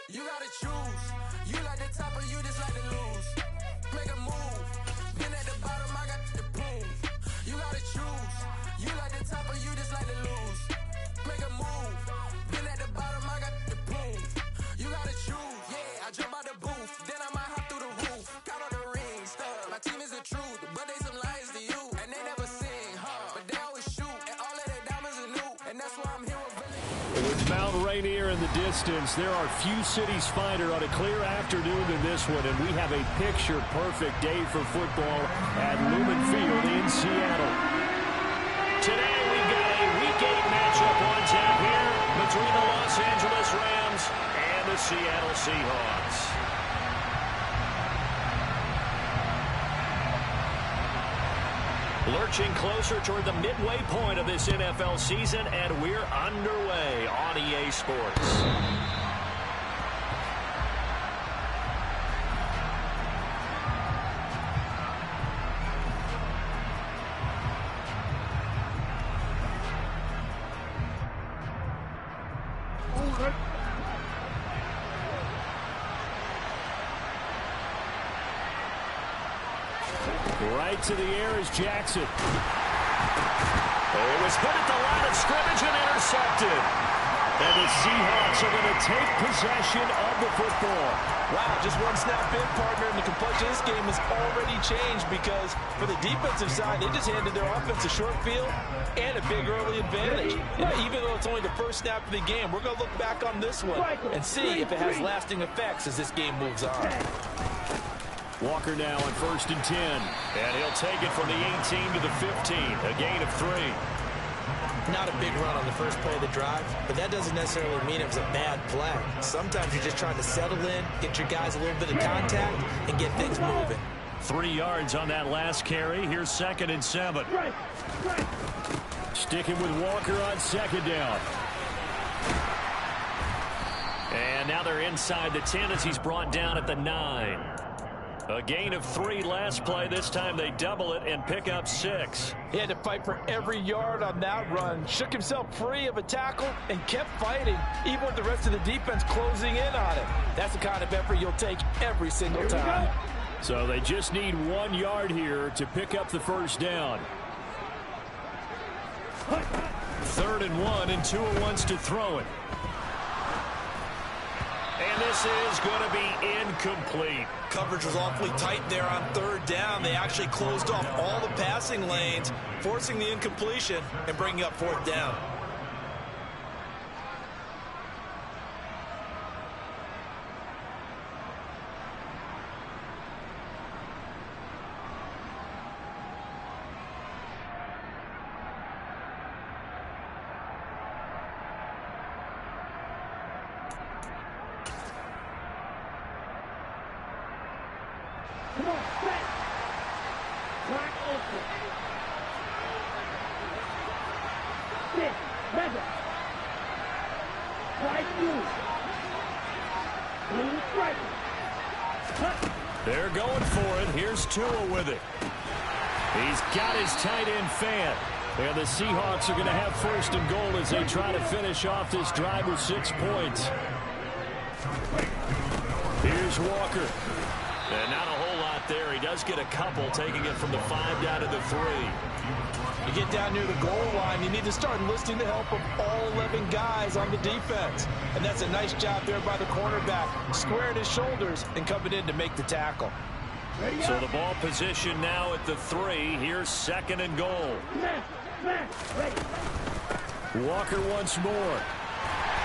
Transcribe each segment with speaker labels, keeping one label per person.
Speaker 1: You gotta choose. You like the top or you just like to lose. Make a move. Been at the bottom, I got the prove. You gotta choose. You like the top or you just like to lose. Make a move. Been at the bottom, I got the prove. You gotta choose. Yeah, I jump out the booth. Then I might hop through the roof. Count on the rings, stuff. My team is the truth, but they some liars to you. And they never sing, huh? But they always shoot. And all of their diamonds are new. And that's why I'm here with
Speaker 2: With Mount Rainier in the distance, there are few cities finer on a clear afternoon than this one, and we have a picture-perfect day for football at Lumen Field in Seattle. Today we've got a Week 8 matchup on tap here between the Los Angeles Rams and the Seattle Seahawks. Lurching closer toward the midway point of this NFL season, and we're underway on EA Sports. Right to the air is Jackson. It was put at the line of scrimmage and intercepted. And the Seahawks are going to take possession of the football.
Speaker 3: Wow, just one snap in, partner, and the complexion of this game has already changed because for the defensive side, they just handed their offense a short field and a big early advantage. And even though it's only the first snap of the game, we're going to look back on this one and see if it has lasting effects as this game moves on.
Speaker 2: Walker now on 1st and 10. And he'll take it from the 18 to the 15. A gain of 3.
Speaker 4: Not a big run on the first play of the drive, but that doesn't necessarily mean it was a bad play. Sometimes you're just trying to settle in, get your guys a little bit of contact, and get things moving.
Speaker 2: 3 yards on that last carry. Here's 2nd and 7. Sticking with Walker on 2nd down. And now they're inside the 10 as he's brought down at the 9. A gain of 3 last play. This time they double it and pick up 6.
Speaker 3: He had to fight for every yard on that run. Shook himself free of a tackle and kept fighting, even with the rest of the defense closing in on him. That's the kind of effort you'll take every single time.
Speaker 2: So they just need 1 yard here to pick up the first down. 3rd and 1, and Tua wants to throw it. And this is going to be incomplete.
Speaker 4: Coverage was awfully tight there on 3rd down. They actually closed off all the passing lanes, forcing the incompletion and bringing up 4th down.
Speaker 5: Come on, set. Wide open. 6, 7. Right through. Blue striker.
Speaker 2: They're going for it. Here's Tua with it. He's got his tight end fan. And the Seahawks are going to have 1st and goal as they try to finish off this drive with 6 points. Here's Walker. And not a whole lot there. He does get a couple, taking it from the 5 down to the 3.
Speaker 3: You get down near the goal line, you need to start enlisting the help of all 11 guys on the defense. And that's a nice job there by the cornerback, squaring his shoulders and coming in to make the tackle.
Speaker 2: So the ball position now at the 3. Here's 2nd and goal. Walker once more.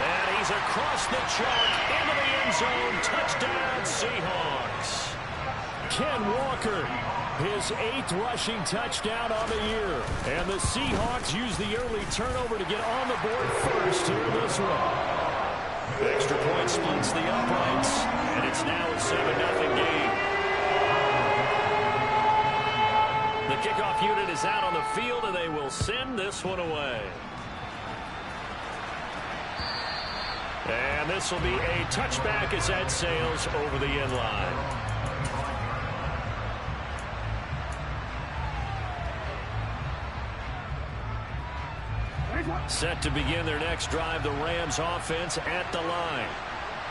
Speaker 2: And he's across the chalk into the end zone. Touchdown, Seahawks. Ken Walker, his 8th rushing touchdown on the year. And the Seahawks use the early turnover to get on the board first here in this one. Extra point splits the uprights, and it's now a 7-0 game. The kickoff unit is out on the field, and they will send this one away. And this will be a touchback as that sails over the end line. Set to begin their next drive, the Rams offense at the line.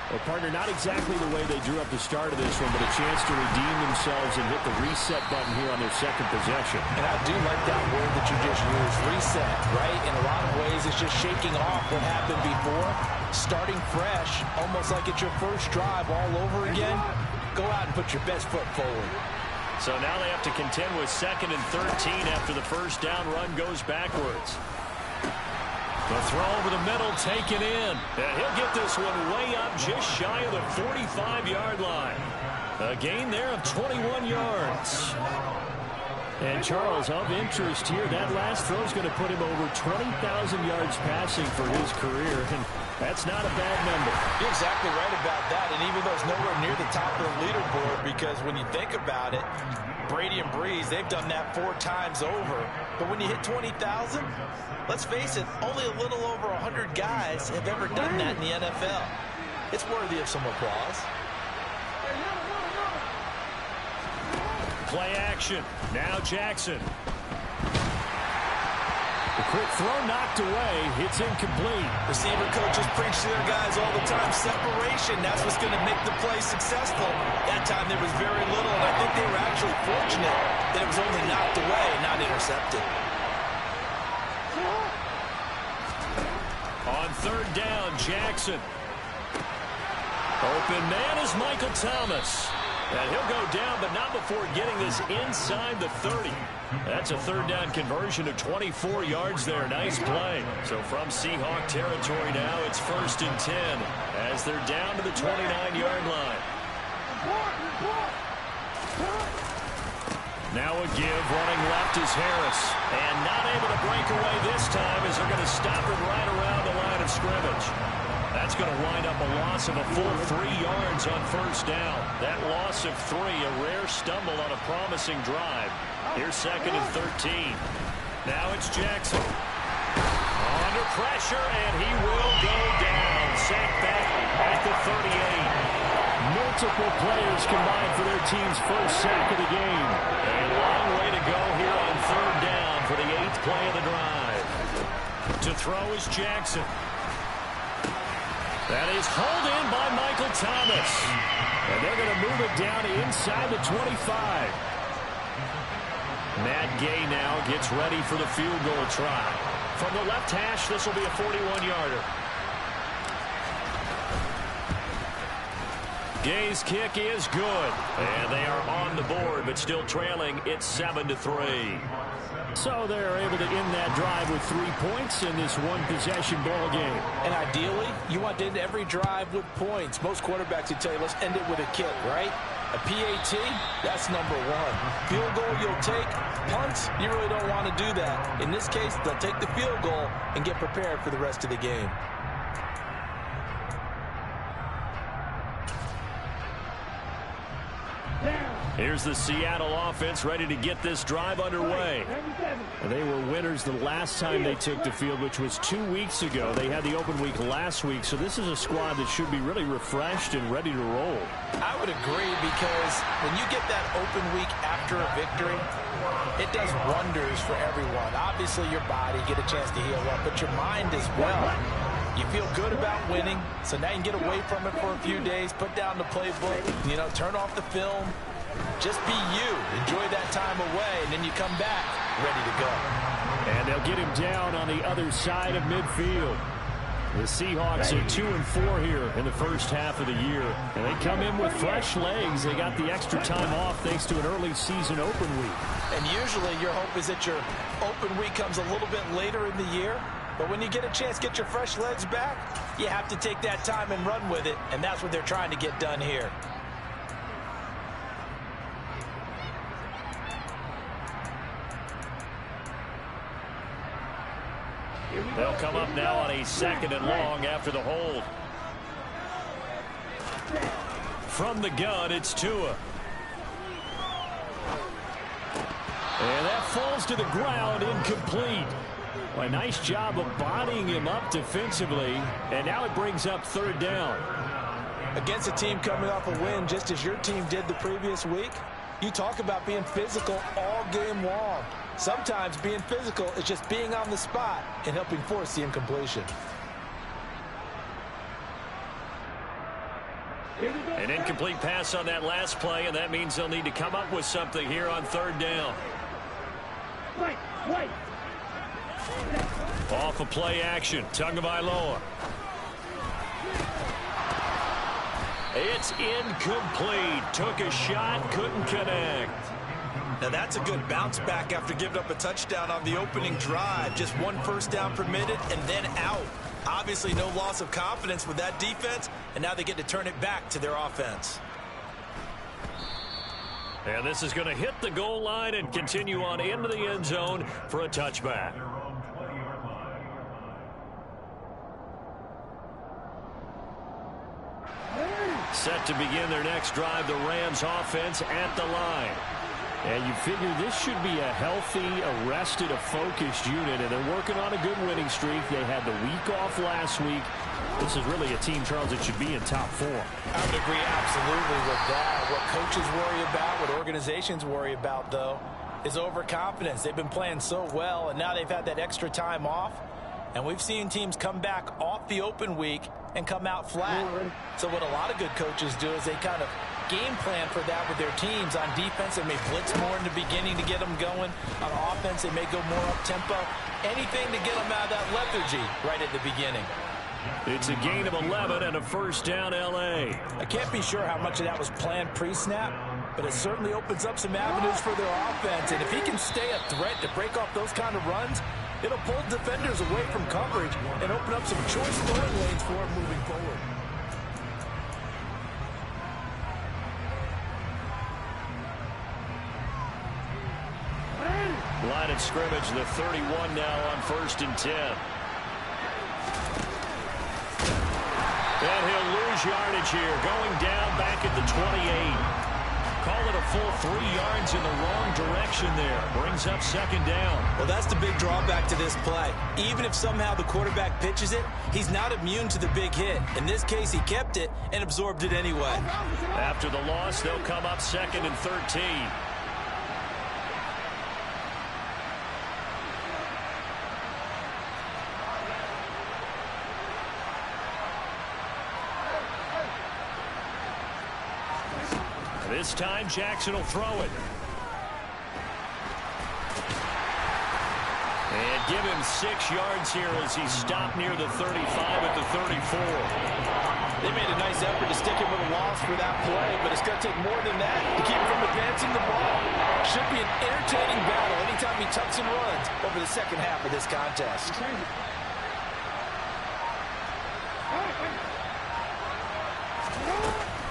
Speaker 2: Well, partner, not exactly the way they drew up the start of this one, but a chance to redeem themselves and hit the reset button here on their second possession.
Speaker 4: And I do like that word that you just used, reset, right? In a lot of ways, it's just shaking off what happened before, starting fresh, almost like it's your first drive all over again. Go out and put your best foot forward.
Speaker 2: So now they have to contend with 2nd and 13 after the first down run goes backwards. The throw over the middle taken in. And he'll get this one way up just shy of the 45-yard line. A gain there of 21 yards. And Charles, of interest here, that last throw is going to put him over 20,000 yards passing for his career. And that's not a bad number.
Speaker 4: You're exactly right about that. And even though it's nowhere near the top of the leaderboard, because when you think about it, Brady and Breeze, they've done that 4 times over. But when you hit 20,000, let's face it, only a little over 100 guys have ever done that in the NFL. It's worthy of some applause.
Speaker 2: Play action. Now Jackson. The quick throw knocked away. It's incomplete.
Speaker 4: Receiver coaches preach to their guys all the time. Separation, that's what's going to make the play successful. That time there was very little, and I think they were actually fortunate that it was only knocked away, not intercepted.
Speaker 2: On 3rd down, Jackson. Open man is Michael Thomas. And he'll go down, but not before getting this inside the 30. That's a 3rd down conversion of 24 yards there. Nice play. So from Seahawk territory now, it's 1st and 10 as they're down to the 29-yard line. Now a give, running left is Harris. And not able to break away this time as they're going to stop it right around the line of scrimmage. That's going to wind up a loss of a full 3 yards on 1st down. That loss of 3, a rare stumble on a promising drive. Here's 2nd and 13. Now it's Jackson. Under pressure, and he will go down. Sacked back at the 38. Multiple players combined for their team's first sack of the game. A long way to go here on 3rd down for the 8th play of the drive. To throw is Jackson. That is hauled in by Michael Thomas. And they're going to move it down inside the 25. Matt Gay now gets ready for the field goal try. From the left hash, this will be a 41-yarder. Gay's kick is good. And they are on the board, but still trailing. It's 7-3. So they're able to end that drive with 3 points in this one-possession ball game.
Speaker 4: And ideally, you want to end every drive with points. Most quarterbacks would tell you, let's end it with a kick, right? A PAT, that's number 1. Field goal you'll take. Punts, you really don't want to do that. In this case, they'll take the field goal and get prepared for the rest of the game.
Speaker 2: Here's the Seattle offense ready to get this drive underway. They were winners the last time they took the field, which was 2 weeks ago. They had the open week last week, so this is a squad that should be really refreshed and ready to roll.
Speaker 4: I would agree, because when you get that open week after a victory, it does wonders for everyone. Obviously, your body, get a chance to heal up, but your mind as well. You feel good about winning, so now you can get away from it for a few days, put down the playbook, turn off the film. Just be you. Enjoy that time away, and then you come back ready to go.
Speaker 2: And they'll get him down on the other side of midfield. The Seahawks are 2-4 here in the first half of the year. And they come in with fresh legs. They got the extra time off thanks to an early season open week.
Speaker 4: And usually your hope is that your open week comes a little bit later in the year. But when you get a chance to get your fresh legs back, you have to take that time and run with it. And that's what they're trying to get done here.
Speaker 2: They'll come up now on a 2nd and long after the hold. From the gun, it's Tua. And that falls to the ground, incomplete. Well, a nice job of bodying him up defensively. And now it brings up 3rd down.
Speaker 4: Against a team coming off a win, just as your team did the previous week, you talk about being physical all game long. Sometimes being physical is just being on the spot and helping force the incompletion.
Speaker 2: An incomplete pass on that last play, and that means they'll need to come up with something here on third down.
Speaker 5: Wait.
Speaker 2: Off of play action, Tagovailoa. It's incomplete. Took a shot, couldn't connect.
Speaker 4: Now that's a good bounce back after giving up a touchdown on the opening drive. Just one first down permitted and then out. Obviously no loss of confidence with that defense, and now they get to turn it back to their offense.
Speaker 2: And this is going to hit the goal line and continue on into the end zone for a touchback. Set to begin their next drive, the Rams offense at the line. And you figure this should be a healthy, arrested, a focused unit, and they're working on a good winning streak. They had the week off last week. This is really a team, Charles, that should be in top 4.
Speaker 4: I would agree absolutely with that. What coaches worry about, what organizations worry about, though, is overconfidence. They've been playing so well, and now they've had that extra time off. And we've seen teams come back off the open week and come out flat. So what a lot of good coaches do is they kind of game plan for that with their teams. On defense, they may blitz more in the beginning to get them going. On offense, they may go more up-tempo. Anything to get them out of that lethargy right at the beginning.
Speaker 2: It's a gain of 11 and a first down, L.A.
Speaker 4: I can't be sure how much of that was planned pre-snap, but it certainly opens up some avenues for their offense. And if he can stay a threat to break off those kind of runs, it'll pull defenders away from coverage and open up some choice throwing lanes for him moving forward.
Speaker 2: Line of scrimmage, the 31 now on 1st and 10. And he'll lose yardage here, going down back at the 28. Call it a full 3 yards in the wrong direction there. Brings up 2nd down.
Speaker 4: Well, that's the big drawback to this play. Even if somehow the quarterback pitches it, he's not immune to the big hit. In this case, he kept it and absorbed it anyway.
Speaker 2: After the loss, they'll come up 2nd and 13. This time, Jackson will throw it. And give him 6 yards here as he stopped near the 35 at the 34.
Speaker 4: They made a nice effort to stick him with a loss for that play, but it's going to take more than that to keep him from advancing the ball. Should be an entertaining battle anytime he tucks and runs over the second half of this contest.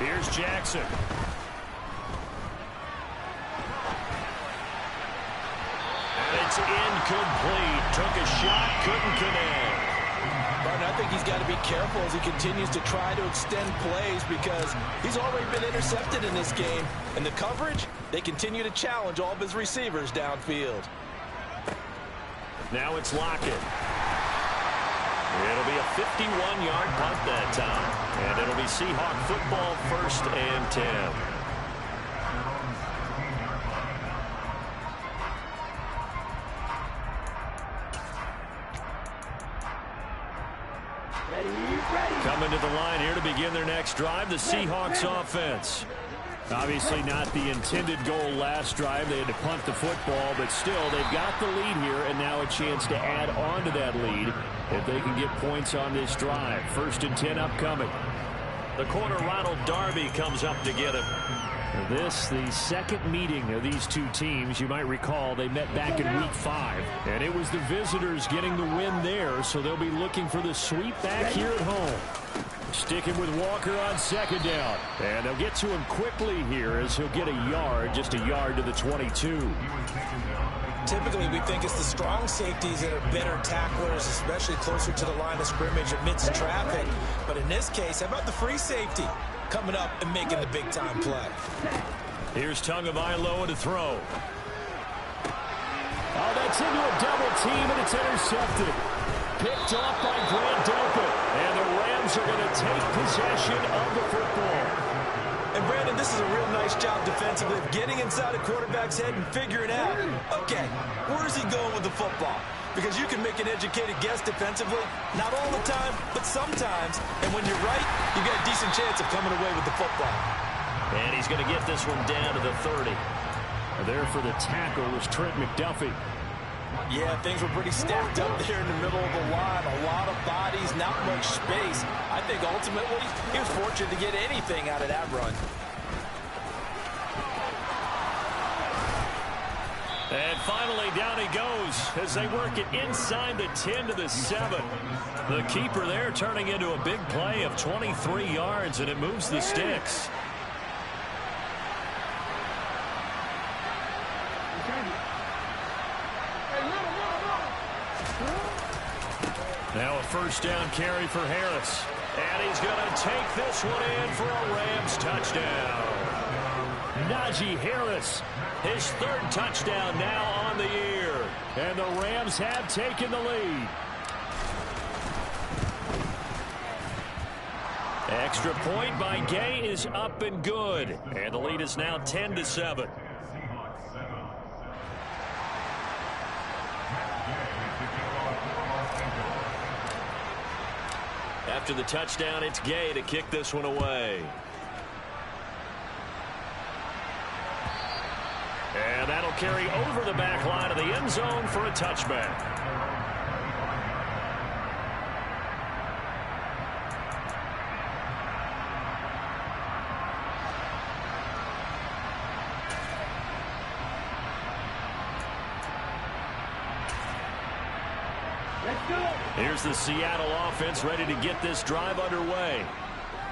Speaker 2: Here's Jackson. It's incomplete. Took a shot, couldn't connect.
Speaker 4: Martin, I think he's got to be careful as he continues to try to extend plays because he's already been intercepted in this game. And the coverage, they continue to challenge all of his receivers downfield.
Speaker 2: Now it's Lockett. It'll be a 51-yard punt that time. And it'll be Seahawk football, 1st and 10. Coming to the line here to begin their next drive, the Seahawks offense. Obviously not the intended goal last drive. They had to punt the football, but still they've got the lead here and now a chance to add on to that lead if they can get points on this drive. 1st and 10 upcoming. The corner Ronald Darby comes up to get him. This, the second meeting of these two teams. You might recall they met back in week 5, and it was the visitors getting the win there, so they'll be looking for the sweep back here at home. Sticking with Walker on 2nd down, and they'll get to him quickly here as he'll get a yard, just a yard to the 22.
Speaker 4: Typically, we think it's the strong safeties that are better tacklers, especially closer to the line of scrimmage amidst traffic. But in this case, how about the free safety coming up and making the big-time play?
Speaker 2: Here's Tagovailoa to throw. Oh, that's into a double team, and it's intercepted. Picked off by Grant Delpit, and the Rams are going to take possession of the football.
Speaker 4: And, Brandon, this is a real nice job defensively of getting inside a quarterback's head and figuring out, okay, where's he going with the football?
Speaker 3: because you can make an educated guess defensively. Not all the time, but sometimes. And when you're right, you've got a decent chance of coming away with the football.
Speaker 2: And he's going to get this one down to the 30. There for the tackle was Trent McDuffie.
Speaker 4: Yeah, things were pretty stacked up there in the middle of the line. A lot of bodies, not much space. I think ultimately he was fortunate to get anything out of that run.
Speaker 2: And finally, down he goes as they work it inside the 10 to the 7. The keeper there turning into a big play of 23 yards, and it moves the sticks. Now a first down carry for Harris. And he's going to take this one in for a Rams touchdown. Najee Harris, his third touchdown now on the year. And the Rams have taken the lead. Extra point by Gay is up and good. And the lead is now 10 to 7. After the touchdown, it's Gay to kick this one away. And that'll carry over the back line of the end zone for a touchback. Here's the Seattle offense ready to get this drive underway.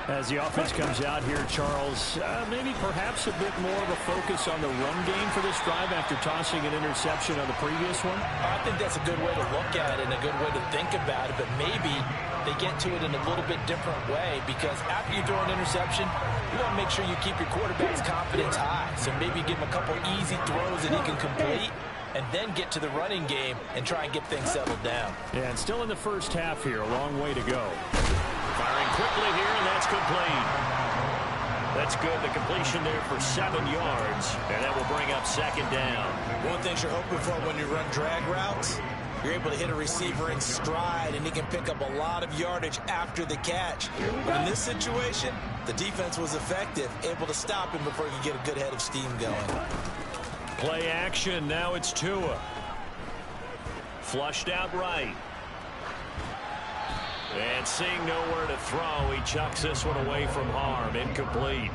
Speaker 2: As the offense comes out here, Charles, maybe perhaps a bit more of a focus on the run game for this drive after tossing an interception on the previous one?
Speaker 4: I think that's a good way to look at it and a good way to think about it, but maybe they get to it in a little bit different way, because after you throw an interception, you want to make sure you keep your quarterback's confidence high. So maybe give him a couple easy throws that he can complete, and then get to the running game and try and get things settled down.
Speaker 2: Yeah, and still in the first half here, a long way to go. Firing quickly here, and that's complete. That's good. The completion there for 7 yards, and that will bring up second down.
Speaker 4: One thing you're hoping for when you run drag routes, you're able to hit a receiver in stride, and he can pick up a lot of yardage after the catch. But in this situation, the defense was effective, able to stop him before he could get a good head of steam going.
Speaker 2: Play action. Now it's Tua. Flushed out right. And seeing nowhere to throw, he chucks this one away from harm. Incomplete.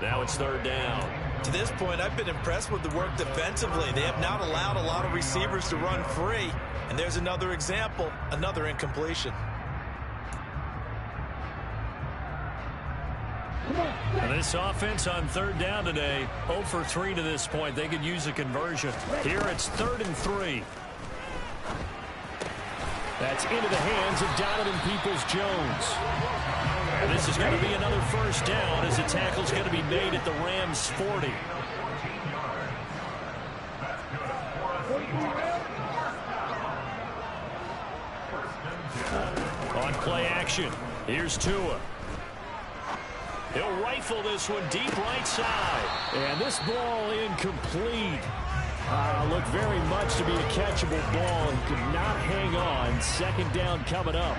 Speaker 2: Now it's third down.
Speaker 3: To this point, I've been impressed with the work defensively. They have not allowed a lot of receivers to run free. And there's another example, another incompletion.
Speaker 2: And this offense on third down today, 0 for 3 to this point. They could use a conversion. Here it's 3rd and 3. That's into the hands of Donovan Peoples-Jones. And this is going to be another first down as the tackle's going to be made at the Rams' 40. On play action, here's Tua. He'll rifle this one deep right side. And this ball incomplete. Looked very much to be a catchable ball and could not hang on. Second down coming up.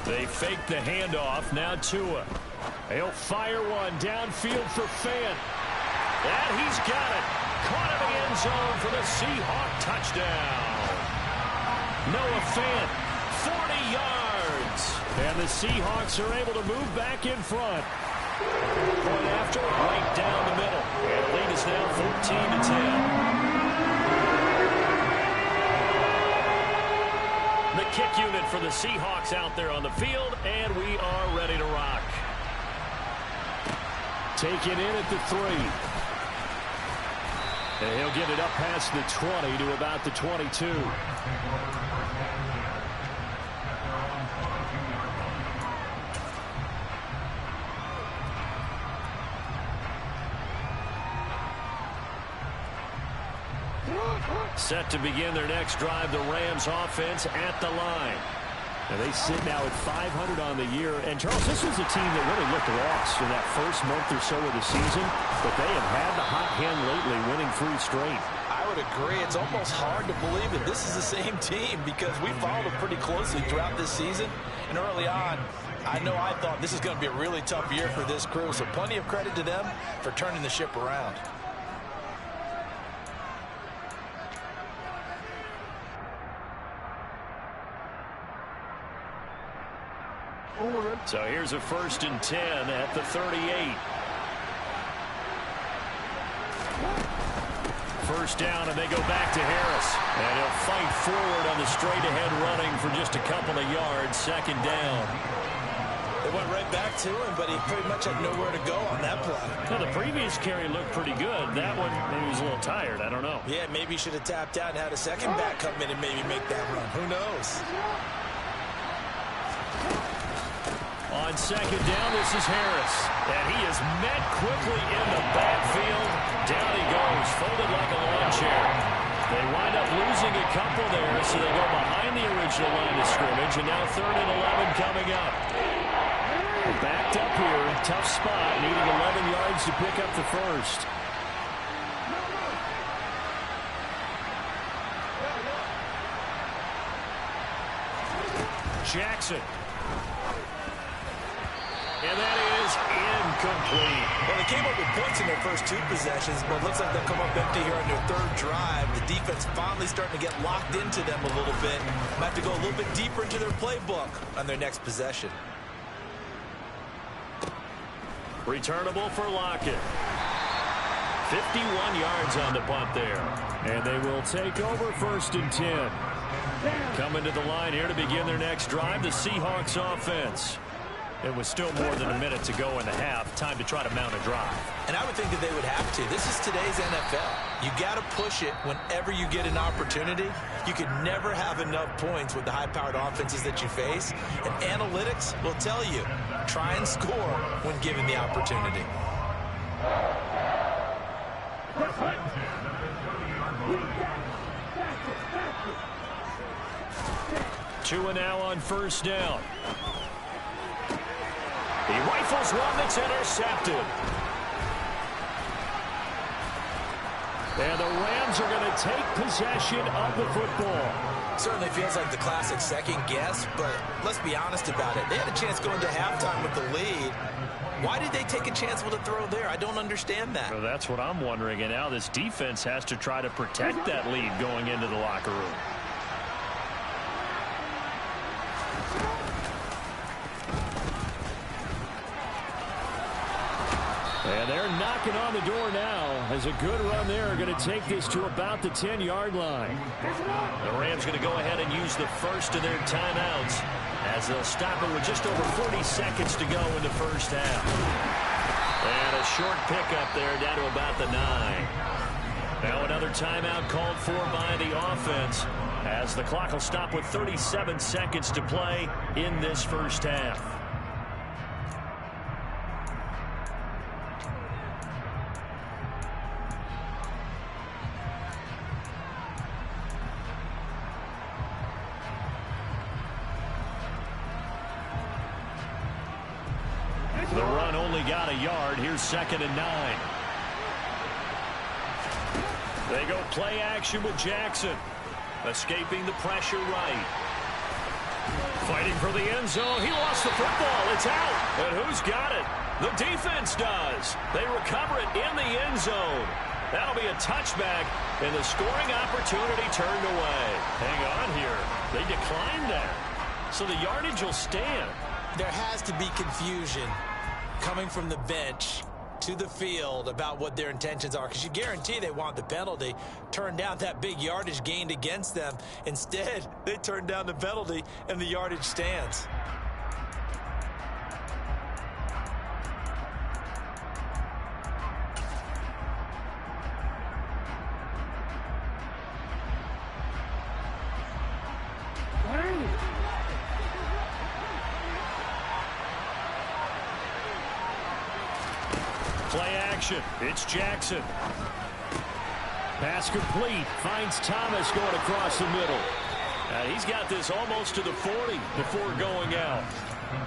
Speaker 2: They fake the handoff. Now Tua. He'll fire one downfield for Fant. And he's got it. Caught in the end zone for the Seahawk touchdown. Noah Fant, 40 yards. And the Seahawks are able to move back in front. Point after, right down the middle. And the lead is now 14-10. The kick unit for the Seahawks out there on the field, and we are ready to rock. Taken in at the 3. And he'll get it up past the 20 to about the 22. Set to begin their next drive, the Rams offense at the line. And they sit now at 500 on the year. And, Charles, this was a team that really looked lost in that first month or so of the season, but they have had the hot hand lately, winning 3 straight.
Speaker 4: I would agree. It's almost hard to believe that this is the same team because we followed them pretty closely throughout this season. And early on, I know I thought this is going to be a really tough year for this crew, so plenty of credit to them for turning the ship around.
Speaker 2: So here's a 1st and 10 at the 38. First down, and they go back to Harris. And he'll fight forward on the straight-ahead running for just a couple of yards. 2nd down.
Speaker 4: They went right back to him, but he pretty much had nowhere to go on that play.
Speaker 2: Well, the previous carry looked pretty good. That one, maybe he was a little tired. I don't know.
Speaker 4: Yeah, maybe he should have tapped out and had a second back come in and maybe make that run. Who knows?
Speaker 2: On 2nd down, this is Harris. And he is met quickly in the backfield. Down he goes, folded like a lawn chair. They wind up losing a couple there, so they go behind the original line of scrimmage. And now 3rd and 11 coming up. Backed up here, tough spot, needing 11 yards to pick up the first. Jackson. And that is incomplete.
Speaker 4: Well, they came up with points in their first 2 possessions, but it looks like they'll come up empty here on their 3rd drive. The defense finally starting to get locked into them a little bit. Might have to go a little bit deeper into their playbook on their next possession.
Speaker 2: Returnable for Lockett. 51 yards on the punt there. And they will take over 1st and 10. Coming to the line here to begin their next drive, the Seahawks offense. It was still more than a minute to go in the half. Time to try to mount a drive.
Speaker 4: And I would think that they would have to. This is today's NFL. You got to push it whenever you get an opportunity. You could never have enough points with the high-powered offenses that you face. And analytics will tell you, try and score when given the opportunity.
Speaker 2: 2 and now on 1st down. He rifles one that's intercepted. And the Rams are going to take possession of the football.
Speaker 4: Certainly feels like the classic second guess, but let's be honest about it. They had a chance going to halftime with the lead. Why did they take a chance with a throw there? I don't understand that.
Speaker 2: Well, that's what I'm wondering. And now this defense has to try to protect that lead going into the locker room. And they're knocking on the door now as a good run there. Going to take this to about the 10-yard line. The Rams going to go ahead and use the first of their timeouts as they'll stop it with just over 40 seconds to go in the first half. And a short pickup there down to about the 9. Now another timeout called for by the offense as the clock will stop with 37 seconds to play in this first half. The run only got a yard. Here's 2nd and 9. They go play action with Jackson. Escaping the pressure right. Fighting for the end zone. He lost the football. It's out. And who's got it? The defense does. They recover it in the end zone. That'll be a touchback, and the scoring opportunity turned away. Hang on here. They declined that. So the yardage will stand.
Speaker 4: There has to be confusion coming from the bench to the field about what their intentions are, because you guarantee they want the penalty. Turn down that big yardage gained against them. Instead, they turn down the penalty, and the yardage stands.
Speaker 2: Play action. It's Jackson. Pass complete. Finds Thomas going across the middle. He's got this almost to the 40 before going out.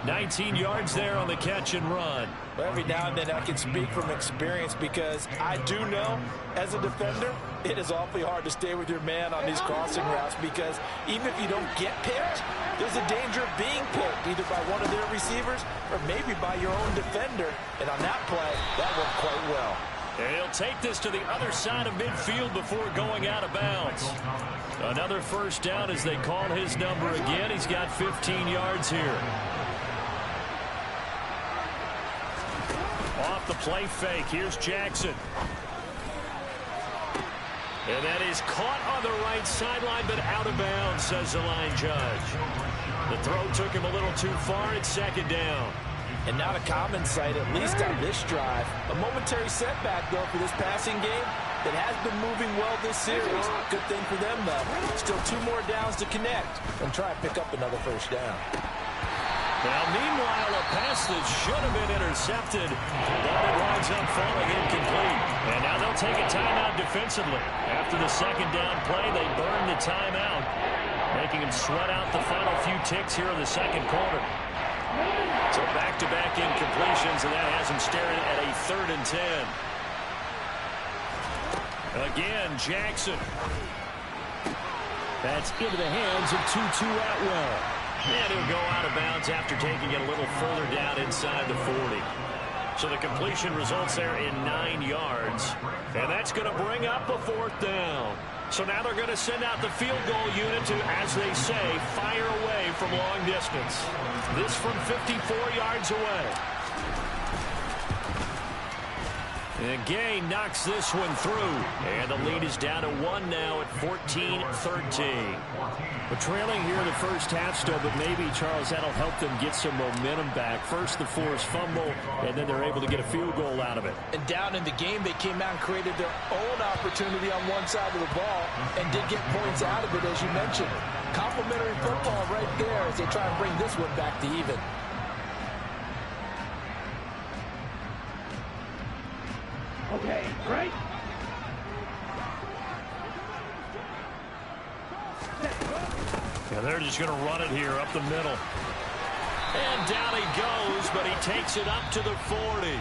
Speaker 2: 19 yards there on the catch and run.
Speaker 4: Well, every now and then I can speak from experience because I do know as a defender it is awfully hard to stay with your man on these crossing routes because even if you don't get picked, there's a danger of being picked either by one of their receivers or maybe by your own defender. And on that play, that worked quite well.
Speaker 2: And he'll take this to the other side of midfield before going out of bounds. Another first down as they call his number again. He's got 15 yards here. Off the play fake. Here's Jackson. And that is caught on the right sideline, but out of bounds, says the line judge. The throw took him a little too far. It's second down.
Speaker 4: And not a common sight, at least on this drive. A momentary setback, though, for this passing game that has been moving well this series. Good thing for them, though. Still 2 more downs to connect and try to pick up another first down.
Speaker 2: Now, meanwhile, a pass that should have been intercepted, but it winds up falling incomplete. And now they'll take a timeout defensively. After the second down play, they burn the timeout, making them sweat out the final few ticks here in the second quarter. So back-to-back incompletions, and that has him staring at a 3rd and 10. Again, Jackson. That's into the hands of Tutu Atwell. And he'll go out of bounds after taking it a little further down inside the 40. So the completion results there in 9 yards. And that's going to bring up a 4th down. So now they're going to send out the field goal unit to, as they say, fire away from long distance. This from 54 yards away. And Gay knocks this one through. And the lead is down to 1 now at 14-13. We're trailing here in the first half still, but maybe, Charles, that'll help them get some momentum back. First the forced fumble, and then they're able to get a field goal out of it.
Speaker 4: And down in the game, they came out and created their own opportunity on one side of the ball and did get points out of it, as you mentioned. Complimentary football right there as they try and bring this one back to even.
Speaker 5: Okay, right?
Speaker 2: Yeah, they're just going to run it here up the middle. And down he goes, but he takes it up to the 40.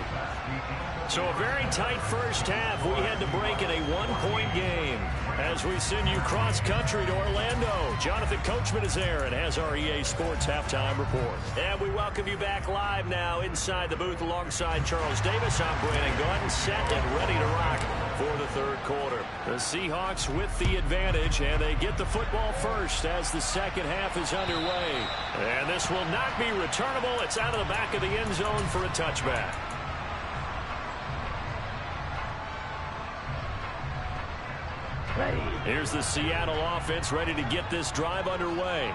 Speaker 2: So a very tight first half. We had to break in a 1-point game as we send you cross-country to Orlando. Jonathan Coachman is there and has our EA Sports halftime report. And we welcome you back live now inside the booth alongside Charles Davis. I'm Brandon Gordon, set and ready to rock for the 3rd quarter. The Seahawks with the advantage, and they get the football first as the second half is underway. And this will not be returnable. It's out of the back of the end zone for a touchback. Here's the Seattle offense ready to get this drive underway.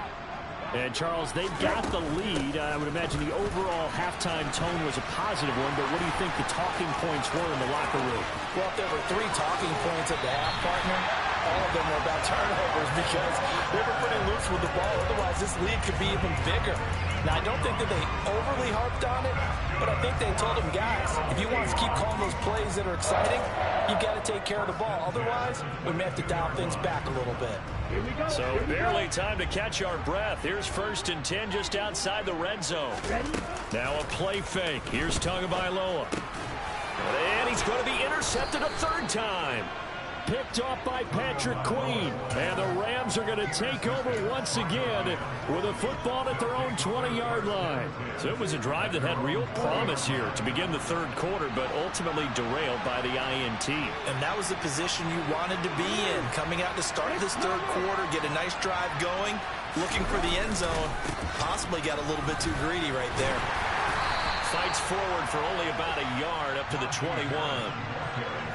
Speaker 2: And, Charles, they've got the lead. I would imagine the overall halftime tone was a positive one, but what do you think the talking points were in the locker room?
Speaker 4: Well, if there were 3 talking points at the half, partner, all of them were about turnovers because they were pretty loose with the ball. Otherwise, this lead could be even bigger. Now, I don't think that they overly harped on it, but I think they told them, guys, if you want us to keep calling those plays that are exciting, you've got to take care of the ball. Otherwise, we may have to dial things back a little bit.
Speaker 2: So barely time to catch our breath. Here's 1st and 10 just outside the red zone. Now a play fake. Here's Tagovailoa. And he's going to be intercepted a 3rd time. Picked off by Patrick Queen. And the Rams are going to take over once again with a football at their own 20-yard line. So it was a drive that had real promise here to begin the 3rd quarter, but ultimately derailed by the INT.
Speaker 4: And that was the position you wanted to be in. Coming out to start this 3rd quarter, get a nice drive going, looking for the end zone. Possibly got a little bit too greedy right there.
Speaker 2: Fights forward for only about a yard up to the 21.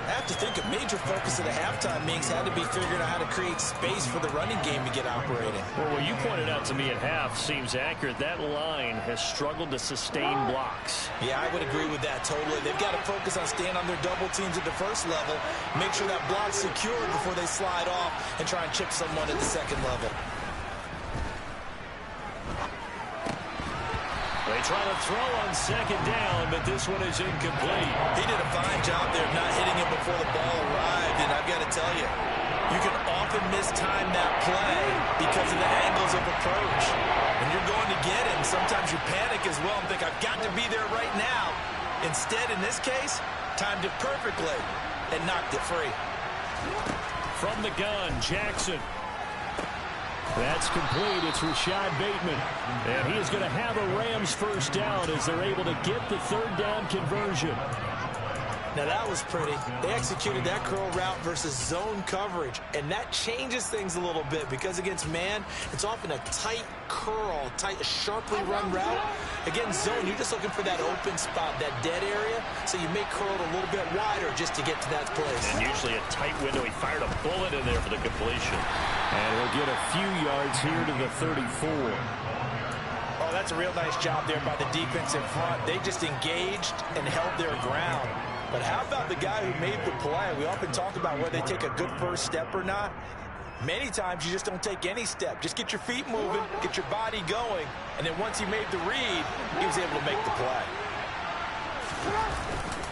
Speaker 4: I have to think a major focus of the halftime meetings had to be figuring out how to create space for the running game to get operating.
Speaker 2: Well, what you pointed out to me at half seems accurate. That line has struggled to sustain blocks.
Speaker 4: Yeah, I would agree with that totally. They've got to focus on staying on their double teams at the first level, make sure that block's secured before they slide off and try and chip someone at the second level.
Speaker 2: They try to throw on 2nd down, but this one is incomplete.
Speaker 4: He did a fine job there of not hitting it before the ball arrived, and I've got to tell you, you can often mistime that play because of the angles of approach. When you're going to get him, sometimes you panic as well and think, I've got to be there right now. Instead, in this case, timed it perfectly and knocked it free.
Speaker 2: From the gun, Jackson. That's complete. It's Rashad Bateman. And he is going to have a Rams first down as they're able to get the third down conversion.
Speaker 4: Now that was pretty. They executed that curl route versus zone coverage, and that changes things a little bit because against man, it's often a tight curl, sharply run route. Against zone, you're just looking for that open spot, that dead area, so you may curl it a little bit wider just to get to that place.
Speaker 2: And usually a tight window. He fired a bullet in there for the completion. And he'll get a few yards here to the 34.
Speaker 4: Oh, that's a real nice job there by the defense in front. They just engaged and held their ground. But how about the guy who made the play? We often talk about whether they take a good first step or not. Many times you just don't take any step. Just get your feet moving, get your body going, and then once he made the read, he was able to make the play.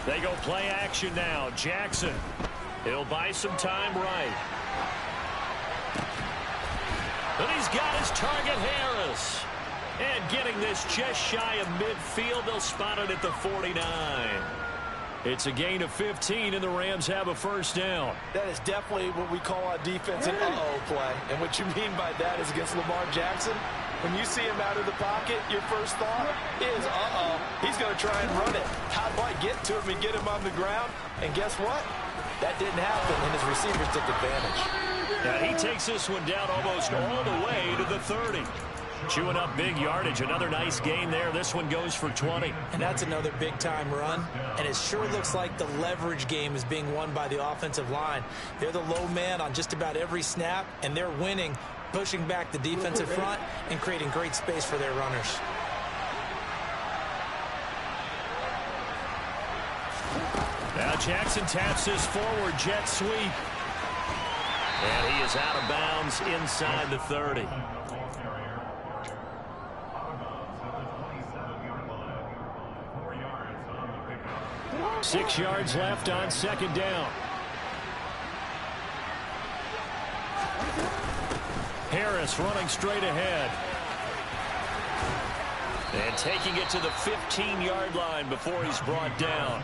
Speaker 2: They go play action now. Jackson. He'll buy some time right. And he's got his target, Harris. And getting this just shy of midfield, they'll spot it at the 49. It's a gain of 15, and the Rams have a first down.
Speaker 4: That is definitely what we call a defense an uh-oh play. And what you mean by that is against Lamar Jackson, when you see him out of the pocket, your first thought is, uh-oh, he's going to try and run it. How do I get to him and get him on the ground? And guess what? That didn't happen, and his receivers took advantage.
Speaker 2: Yeah, he takes this one down almost all the way to the 30. Chewing up big yardage. Another nice gain there. This one goes for 20.
Speaker 4: And that's another big-time run. And it sure looks like the leverage game is being won by the offensive line. They're the low man on just about every snap, and they're winning, pushing back the defensive front and creating great space for their runners.
Speaker 2: Now Jackson taps this forward jet sweep. And he is out of bounds inside the 30. 6 yards left on second down. Harris running straight ahead. And taking it to the 15-yard line before he's brought down.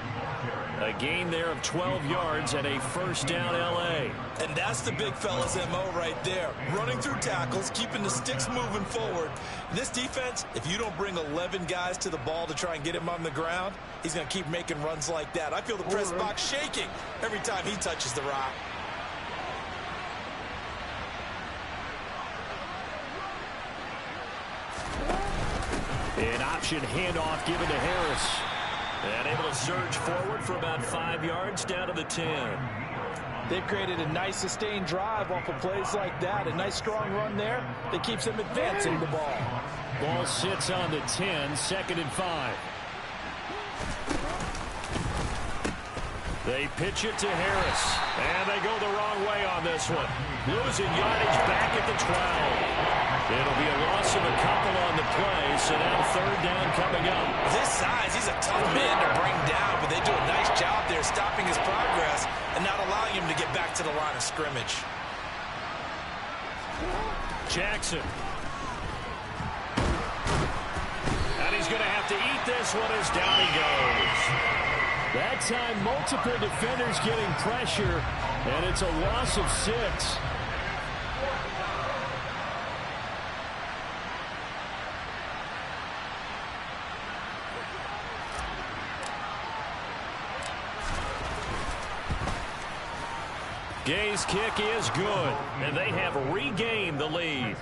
Speaker 2: A gain there of 12 yards and a first down L.A.
Speaker 4: And that's the big fella's M.O. right there. Running through tackles, keeping the sticks moving forward. This defense, if you don't bring 11 guys to the ball to try and get him on the ground, he's going to keep making runs like that. I feel the press box shaking every time he touches the rock.
Speaker 2: An option handoff given to Harris. And able to surge forward for about 5 yards down to the 10.
Speaker 4: They've created a nice sustained drive off of plays like that. A nice strong run there that keeps them advancing the ball.
Speaker 2: Ball sits on the 10, 2nd and 5. They pitch it to Harris. And they go the wrong way on this one. Losing yardage back at the 12. It'll be a loss of a couple on the play, so now third down coming up.
Speaker 4: This size, he's a tough man to bring down, but they do a nice job there stopping his progress and not allowing him to get back to the line of scrimmage.
Speaker 2: Jackson. And he's going to have to eat this one as down he goes. That time, multiple defenders getting pressure, and it's a loss of 6. Gay's kick is good, and they have regained the lead.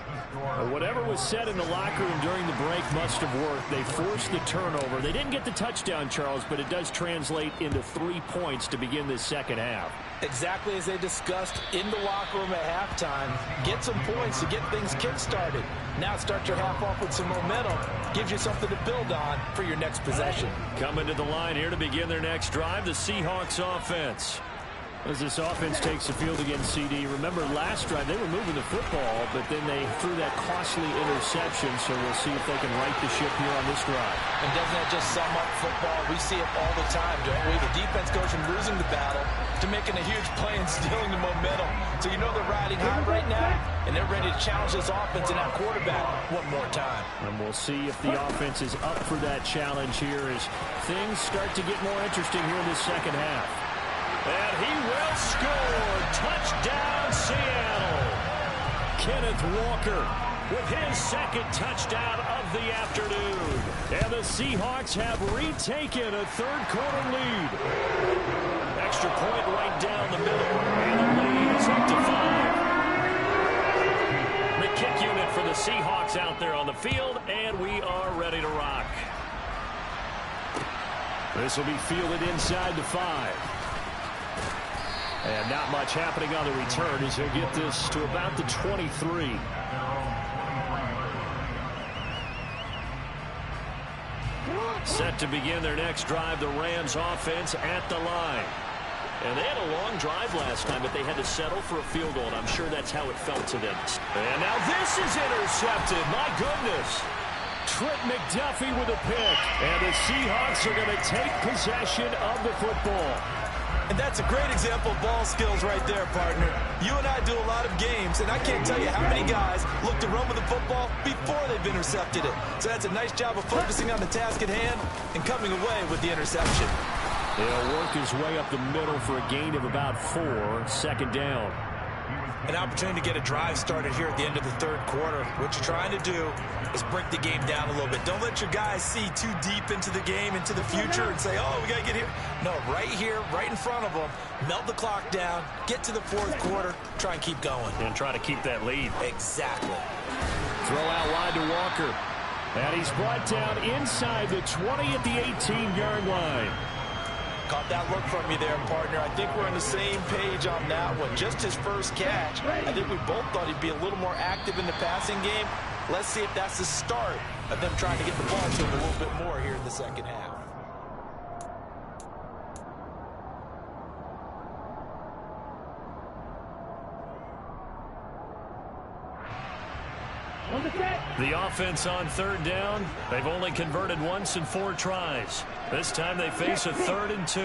Speaker 2: Whatever was said in the locker room during the break must have worked. They forced the turnover. They didn't get the touchdown, Charles, but it does translate into 3 points to begin this second half.
Speaker 4: Exactly as they discussed in the locker room at halftime. Get some points to get things kick-started. Now start your half off with some momentum. Gives you something to build on for your next possession.
Speaker 2: Coming to the line here to begin their next drive, the Seahawks offense. As this offense takes the field against CD. Remember, last drive, they were moving the football, but then they threw that costly interception, so we'll see if they can right the ship here on this drive.
Speaker 4: And doesn't that just sum up football? We see it all the time, don't we? The defense goes from losing the battle to making a huge play and stealing the momentum. So you know they're riding high right now, and they're ready to challenge this offense and that quarterback one more time.
Speaker 2: And we'll see if the offense is up for that challenge here as things start to get more interesting here in the second half. And he will score. Touchdown, Seattle. Kenneth Walker with his second touchdown of the afternoon. And the Seahawks have retaken a third-quarter lead. Extra point right down the middle. And the lead is up to 5. The kick unit for the Seahawks out there on the field, and we are ready to rock. This will be fielded inside the 5. And not much happening on the return as he'll get this to about the 23. Set to begin their next drive, the Rams offense at the line. And they had a long drive last time, but they had to settle for a field goal, and I'm sure that's how it felt to them. And now this is intercepted. My goodness. Trent McDuffie with a pick. And the Seahawks are going to take possession of the football.
Speaker 4: And that's a great example of ball skills right there, partner. You and I do a lot of games, and I can't tell you how many guys look to run with the football before they've intercepted it. So that's a nice job of focusing on the task at hand and coming away with the interception.
Speaker 2: He'll work his way up the middle for a gain of about 4, second down.
Speaker 4: An opportunity to get a drive started here at the end of the third quarter. What you're trying to do is break the game down a little bit. Don't let your guys see too deep into the game, into the future, and say, oh, we got to get here. No, right here, right in front of them, melt the clock down, get to the fourth quarter, try and keep going.
Speaker 2: And try to keep that lead.
Speaker 4: Exactly.
Speaker 2: Throw out wide to Walker. And he's brought down inside the 20 at the 18-yard line.
Speaker 4: Caught that look from you there, partner. I think we're on the same page on that one. Just his first catch. I think we both thought he'd be a little more active in the passing game. Let's see if that's the start of them trying to get the ball to him a little bit more here in the second half.
Speaker 2: The offense on third down. They've only converted once in 4 tries. This time they face a 3rd and 2.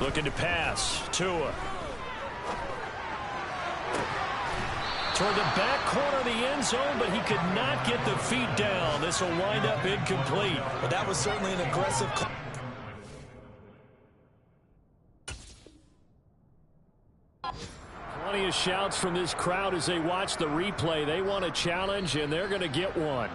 Speaker 2: Looking to pass. Tua. Toward the back corner of the end zone, but he could not get the feet down. This will wind up incomplete.
Speaker 4: But that was certainly an aggressive call.
Speaker 2: Plenty of shouts from this crowd as they watch the replay. They want a challenge, and they're going to get one.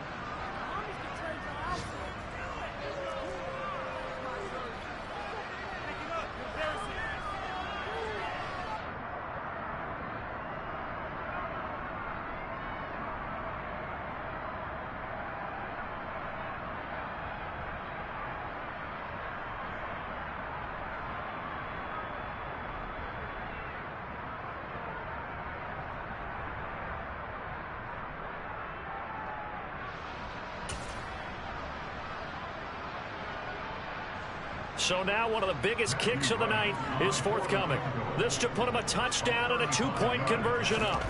Speaker 2: So now one of the biggest kicks of the night is forthcoming. This to put him a touchdown and a 2-point conversion up.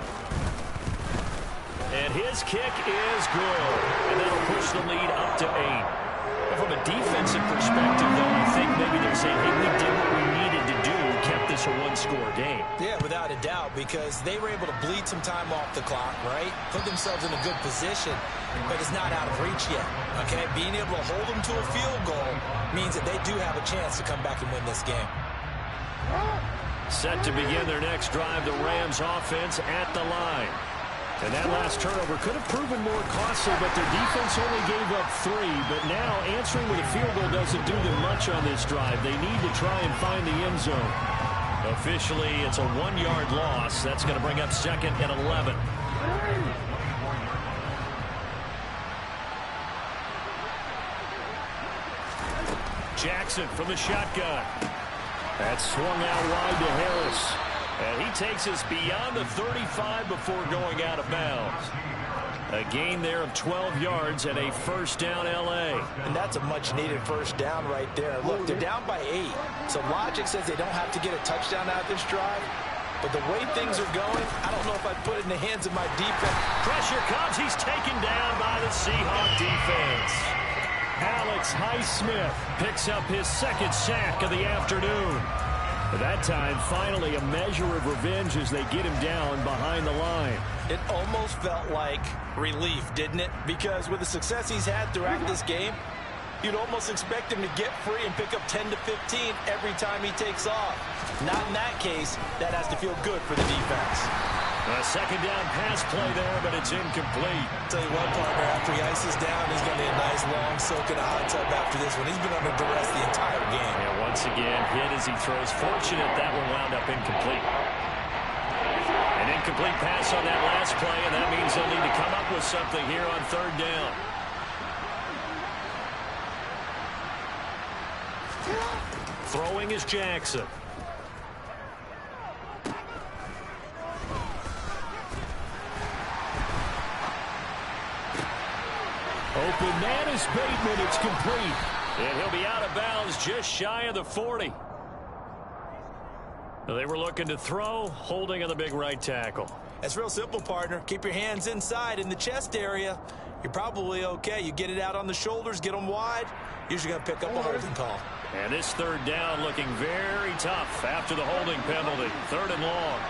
Speaker 2: And his kick is good. And that'll push the lead up to 8. And from a defensive perspective, though, I think maybe they're saying, hey, we did what we needed to do, kept this a 1-score game.
Speaker 4: Yeah, without a doubt, because they were able to bleed some time off the clock, right? Put themselves in a good position, but it's not out of reach yet, okay? Being able to hold them to a field goal means that they do have a chance to come back and win this game.
Speaker 2: Set to begin their next drive, the Rams offense at the line. And that last turnover could have proven more costly, but their defense only gave up 3. But now answering with a field goal doesn't do them much on this drive. They need to try and find the end zone. Officially, it's a 1-yard loss. That's going to bring up 2nd and 11. Jackson from the shotgun. That's swung out wide to Harris. And he takes us beyond the 35 before going out of bounds. A gain there of 12 yards and a first down L.A.
Speaker 4: And that's a much-needed first down right there. Look, they're down by 8. So logic says they don't have to get a touchdown out of this drive. But the way things are going, I don't know if I'd put it in the hands of my defense.
Speaker 2: Pressure comes. He's taken down by the Seahawk defense. Alex Highsmith picks up his second sack of the afternoon. At that time, finally a measure of revenge as they get him down behind the line.
Speaker 4: It almost felt like relief, didn't it? Because with the success he's had throughout this game, you'd almost expect him to get free and pick up 10 to 15 every time he takes off. Not in that case. That has to feel good for the defense.
Speaker 2: A second down pass play there, but it's incomplete.
Speaker 4: Tell you what, partner, after he ices down, he's going to need a nice long soak in a hot tub after this one. He's been under duress the entire game.
Speaker 2: Yeah, once again, hit as he throws. Fortunate that one wound up incomplete. An incomplete pass on that last play, and that means they'll need to come up with something here on third down. Throwing is Jackson. Open man is Bateman. It's complete. And he'll be out of bounds just shy of the 40. They were looking to throw, holding on the big right tackle.
Speaker 4: That's real simple, partner. Keep your hands inside in the chest area. You're probably okay. You get it out on the shoulders, get them wide. Usually going to pick up a holding call.
Speaker 2: And this third down looking very tough after the holding penalty. Third and long.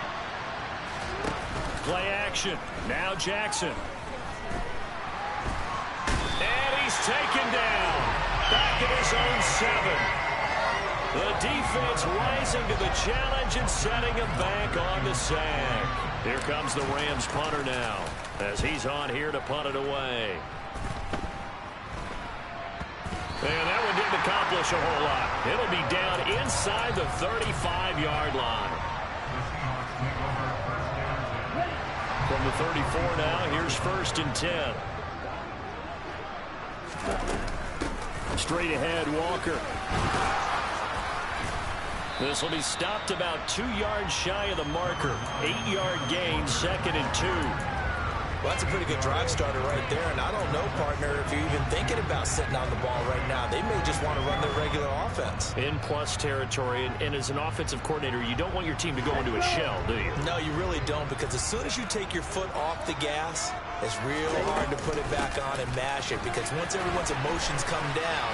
Speaker 2: Play action. Now Jackson. And he's taken down. Back at his own 7. The defense rising to the challenge and setting him back on the sack. Here comes the Rams punter now as he's on here to punt it away. And that one didn't accomplish a whole lot. It'll be down inside the 35-yard line. From the 34 now, here's 1st and 10. Straight ahead, Walker. This will be stopped about 2 yards shy of the marker. 8-yard gain, 2nd and 2.
Speaker 4: Well, that's a pretty good drive starter right there, and I don't know, partner, if you're even thinking about sitting on the ball right now. They may just want to run their regular offense.
Speaker 2: In plus territory, and as an offensive coordinator, you don't want your team to go into a shell, do you?
Speaker 4: No, you really don't, because as soon as you take your foot off the gas, it's real hard to put it back on and mash it, because once everyone's emotions come down,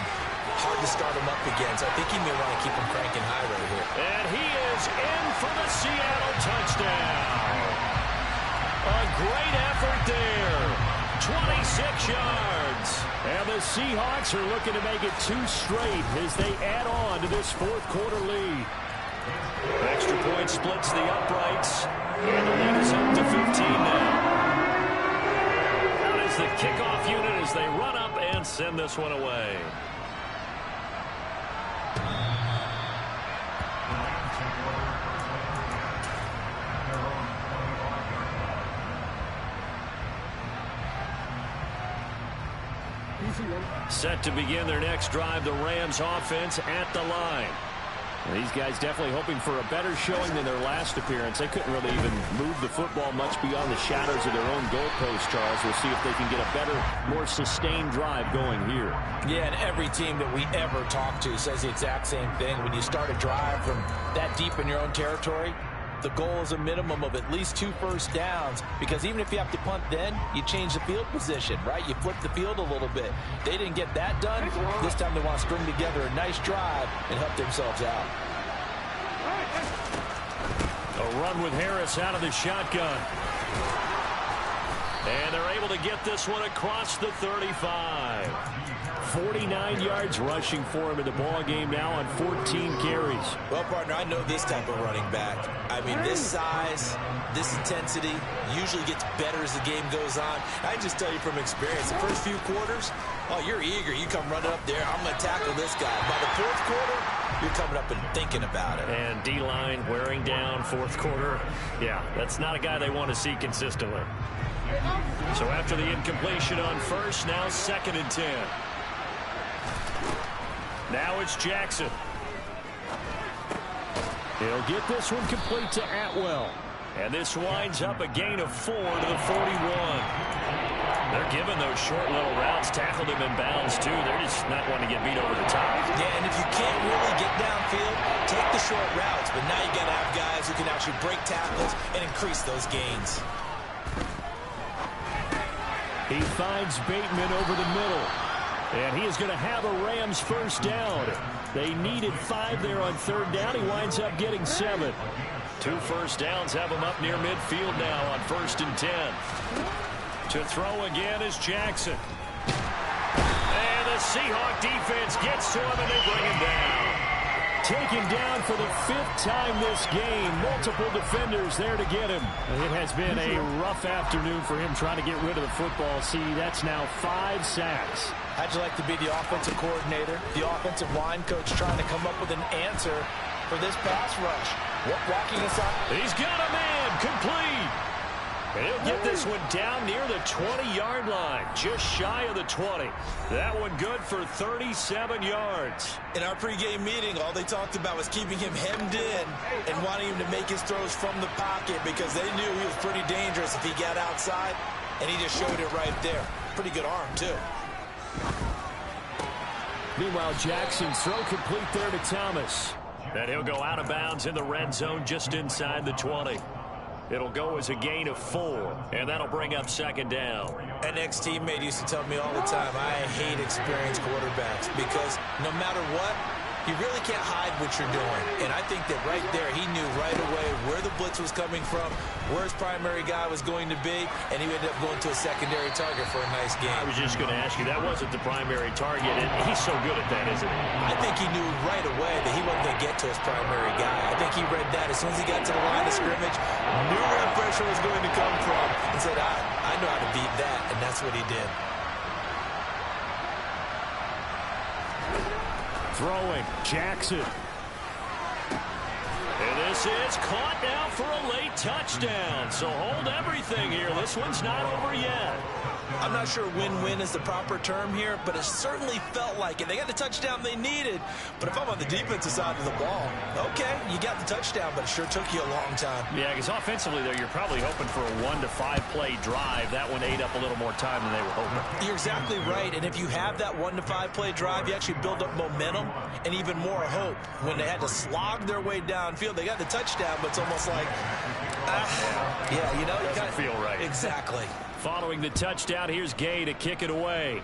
Speaker 4: hard to start them up again. So I think he may want to keep them cranking high right here.
Speaker 2: And he is in for the Seattle touchdown. A great effort there. 26 yards. And the Seahawks are looking to make it 2 straight as they add on to this 4th quarter lead. Extra point splits the uprights. And the lead is up to 15 now. Out is the kickoff unit as they run up and send this one away. Set to begin their next drive, the Rams offense at the line. And these guys definitely hoping for a better showing than their last appearance. They couldn't really even move the football much beyond the shadows of their own goalpost, Charles. We'll see if they can get a better, more sustained drive going here.
Speaker 4: Yeah, and every team that we ever talk to says the exact same thing. When you start a drive from that deep in your own territory, the goal is a minimum of at least 2 first downs, because even if you have to punt then, you change the field position, right? You flip the field a little bit. They didn't get that done. This time they want to string together a nice drive and help themselves out.
Speaker 2: A run with Harris out of the shotgun. And they're able to get this one across the 35. 49 yards rushing for him in the ball game now on 14 carries.
Speaker 4: Well, partner, I know this type of running back. I mean, this size, this intensity usually gets better as the game goes on. I just tell you from experience, the first few quarters, oh, you're eager. You come running up there, I'm going to tackle this guy. By the 4th quarter, you're coming up and thinking about it.
Speaker 2: And D-line wearing down 4th quarter. Yeah, that's not a guy they want to see consistently. So after the incompletion on 1st, now 2nd and 10. Now it's Jackson. He'll get this one complete to Atwell. And this winds up a gain of 4 to the 41. They're giving those short little routes, tackled him in bounds too. They're just not wanting to get beat over the top.
Speaker 4: Yeah, and if you can't really get downfield, take the short routes. But now you got to have guys who can actually break tackles and increase those gains.
Speaker 2: He finds Bateman over the middle. And he is going to have a Rams first down. They needed 5 there on 3rd down. He winds up getting 7. 2 first downs have him up near midfield now on 1st and 10. To throw again is Jackson. And the Seahawk defense gets to him and they bring him down. Taken down for the 5th time this game. Multiple defenders there to get him. It has been a rough afternoon for him trying to get rid of the football. See, that's now 5 sacks.
Speaker 4: How'd you like to be the offensive coordinator, the offensive line coach trying to come up with an answer for this pass rush? Walking aside.
Speaker 2: He's got a man complete. And he'll get this one down near the 20-yard line, just shy of the 20. That one good for 37 yards.
Speaker 4: In our pregame meeting, all they talked about was keeping him hemmed in and wanting him to make his throws from the pocket because they knew he was pretty dangerous if he got outside, and he just showed it right there. Pretty good arm, too.
Speaker 2: Meanwhile, Jackson's throw complete there to Thomas. And he'll go out of bounds in the red zone just inside the 20. It'll go as a gain of 4, and that'll bring up 2nd down.
Speaker 4: An ex-teammate used to tell me all the time, I hate experienced quarterbacks because no matter what, you really can't hide what you're doing. And I think that right there, he knew right away where the blitz was coming from, where his primary guy was going to be, and he ended up going to a secondary target for a nice game.
Speaker 2: I was just going to ask you, that wasn't the primary target, and he's so good at that, isn't he?
Speaker 4: I think he knew right away that he wasn't going to get to his primary guy. I think he read that as soon as he got to the line of scrimmage, knew where the pressure was going to come from, and said, I know how to beat that, and that's what he did.
Speaker 2: Throwing, Jackson. And this is caught now for a late touchdown. So hold everything here. This one's not over yet.
Speaker 4: I'm not sure win-win is the proper term here, but it certainly felt like it. They got the touchdown they needed, but if I'm on the defensive side of the ball, okay, you got the touchdown, but it sure took you a long time.
Speaker 2: Yeah, because offensively, though, you're probably hoping for a 1 to 5 play drive. That one ate up a little more time than they were hoping.
Speaker 4: You're exactly right, and if you have that 1 to 5 play drive, you actually build up momentum and even more hope. When they had to slog their way downfield, they got the touchdown, but it's almost like, yeah, you know,
Speaker 2: it doesn't feel right.
Speaker 4: Exactly.
Speaker 2: Following the touchdown, here's Gay to kick it away.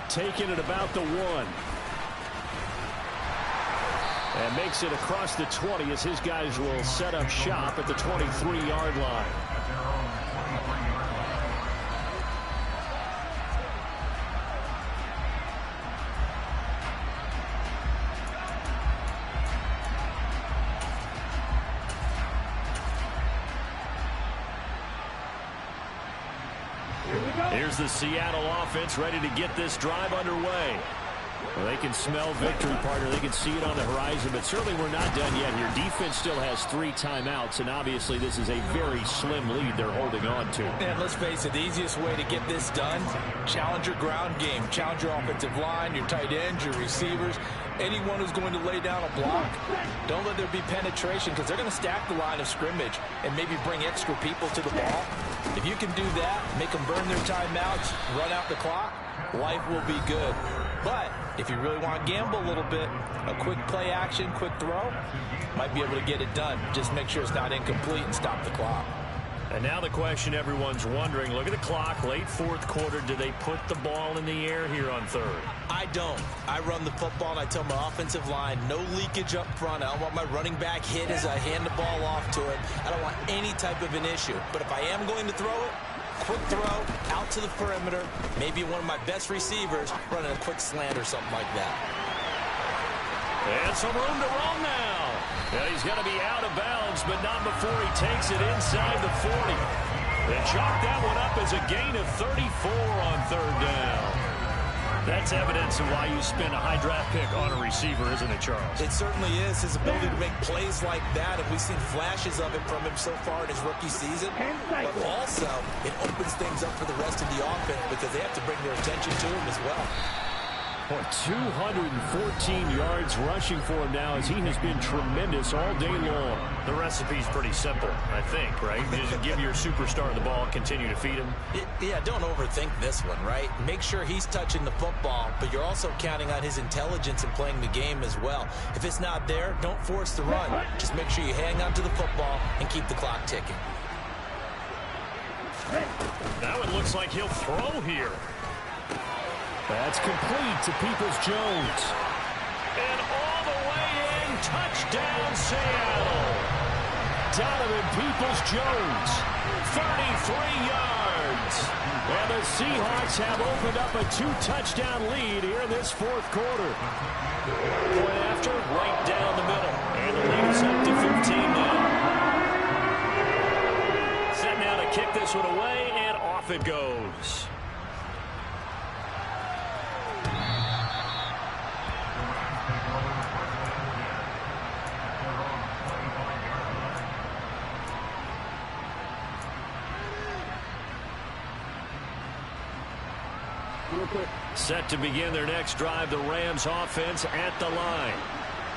Speaker 2: Taking it about the 1. And makes it across the 20 as his guys will set up shop at the 23-yard line. Here's the Seattle offense ready to get this drive underway. Well, they can smell victory, partner. They can see it on the horizon, but certainly we're not done yet here. Defense still has 3 timeouts, and obviously this is a very slim lead they're holding on to.
Speaker 4: And let's face it, the easiest way to get this done, challenge your ground game. Challenge your offensive line, your tight ends, your receivers, anyone who's going to lay down a block. Don't let there be penetration because they're going to stack the line of scrimmage and maybe bring extra people to the ball. If you can do that, make them burn their timeouts, run out the clock, life will be good. But if you really want to gamble a little bit, a quick play action, quick throw, might be able to get it done. Just make sure it's not incomplete and stop the clock.
Speaker 2: And now the question everyone's wondering, look at the clock, late 4th quarter, do they put the ball in the air here on 3rd?
Speaker 4: I don't. I run the football and I tell my offensive line, no leakage up front. I don't want my running back hit as I hand the ball off to him. I don't want any type of an issue. But if I am going to throw it, quick throw, out to the perimeter, maybe one of my best receivers running a quick slant or something like that.
Speaker 2: And some room to run now. Yeah, he's going to be out of bounds, but not before he takes it inside the 40. They chalk that one up as a gain of 34 on 3rd down. That's evidence of why you spend a high draft pick on a receiver, isn't it, Charles?
Speaker 4: It certainly is. His ability to make plays like that, and we've seen flashes of it from him so far in his rookie season. But also, it opens things up for the rest of the offense because they have to bring their attention to him as well.
Speaker 2: 214 yards rushing for him now as he has been tremendous all day long. The recipe's pretty simple, I think, right? Just give your superstar the ball and continue to feed him.
Speaker 4: Yeah, don't overthink this one, right? Make sure he's touching the football, but you're also counting on his intelligence in playing the game as well. If it's not there, don't force the run. Just make sure you hang on to the football and keep the clock ticking.
Speaker 2: Now it looks like he'll throw here. That's complete to Peoples-Jones. And all the way in, touchdown Seattle. Donovan Peoples-Jones, 33 yards. And the Seahawks have opened up a 2-touchdown lead here in this fourth quarter. Point after, right down the middle. And the lead is up to 15 now. Set now to kick this one away, and off it goes. Set to begin their next drive, the Rams offense at the line.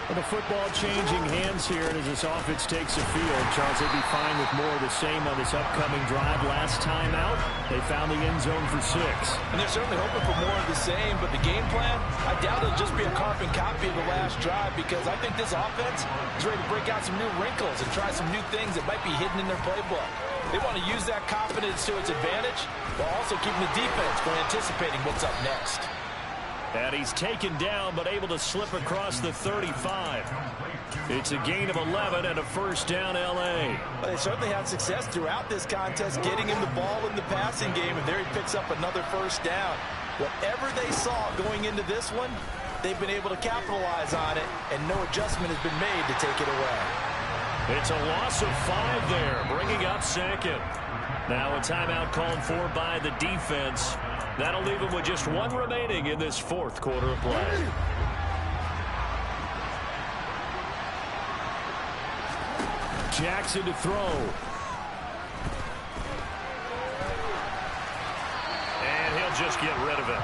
Speaker 2: Well, the football changing hands here, and as this offense takes the field, Charles, they'd be fine with more of the same on this upcoming drive. Last time out, they found the end zone for 6.
Speaker 3: And they're certainly hoping for more of the same, but the game plan, I doubt it'll just be a carbon copy of the last drive, because I think this offense is ready to break out some new wrinkles and try some new things that might be hidden in their playbook. They want to use that confidence to its advantage, while also keeping the defense from anticipating what's up next.
Speaker 2: And he's taken down, but able to slip across the 35. It's a gain of 11 and a first down, L.A.
Speaker 3: Well, they certainly had success throughout this contest, getting him the ball in the passing game, and there he picks up another first down. Whatever they saw going into this one, they've been able to capitalize on it, and no adjustment has been made to take it away.
Speaker 2: It's a loss of 5 there, bringing up second. Now a timeout called for by the defense. That'll leave them with just 1 remaining in this fourth quarter of play. Jackson to throw. And he'll just get rid of it.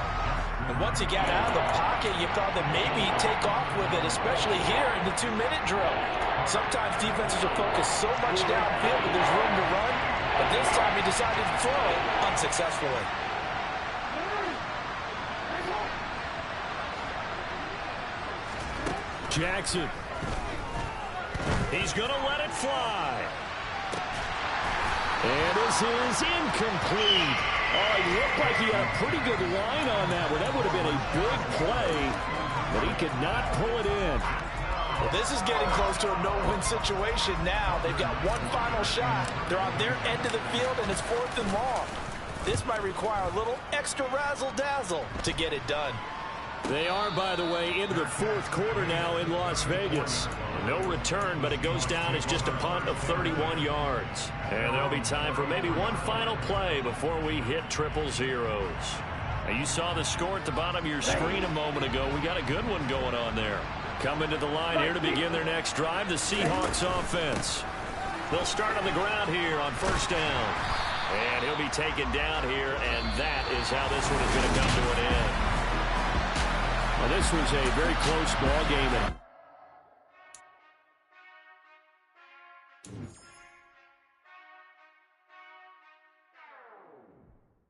Speaker 3: And once he got out of the pocket, you thought that maybe he'd take off with it, especially here in the 2-minute drill. Sometimes defenses are focused so much downfield that there's room to run, but this time he decided to throw it unsuccessfully.
Speaker 2: Jackson. He's going to let it fly. And this is incomplete. Oh, he looked like he had a pretty good line on that one. That would have been a big play, but he could not pull it in.
Speaker 3: Well, this is getting close to a no-win situation now. They've got one final shot. They're on their end of the field, and it's 4th and long. This might require a little extra razzle-dazzle to get it done.
Speaker 2: They are, by the way, into the fourth quarter now in Las Vegas. No return, but it goes down as just a punt of 31 yards. And there'll be time for maybe one final play before we hit triple zeros. Now, you saw the score at the bottom of your screen a moment ago. We got a good one going on there. Coming to the line here to begin their next drive, the Seahawks offense. They'll start on the ground here on first down. And he'll be taken down here, and that is how this one is going to come to an end. Well, this was a very close ball game.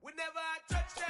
Speaker 1: Whenever I touch that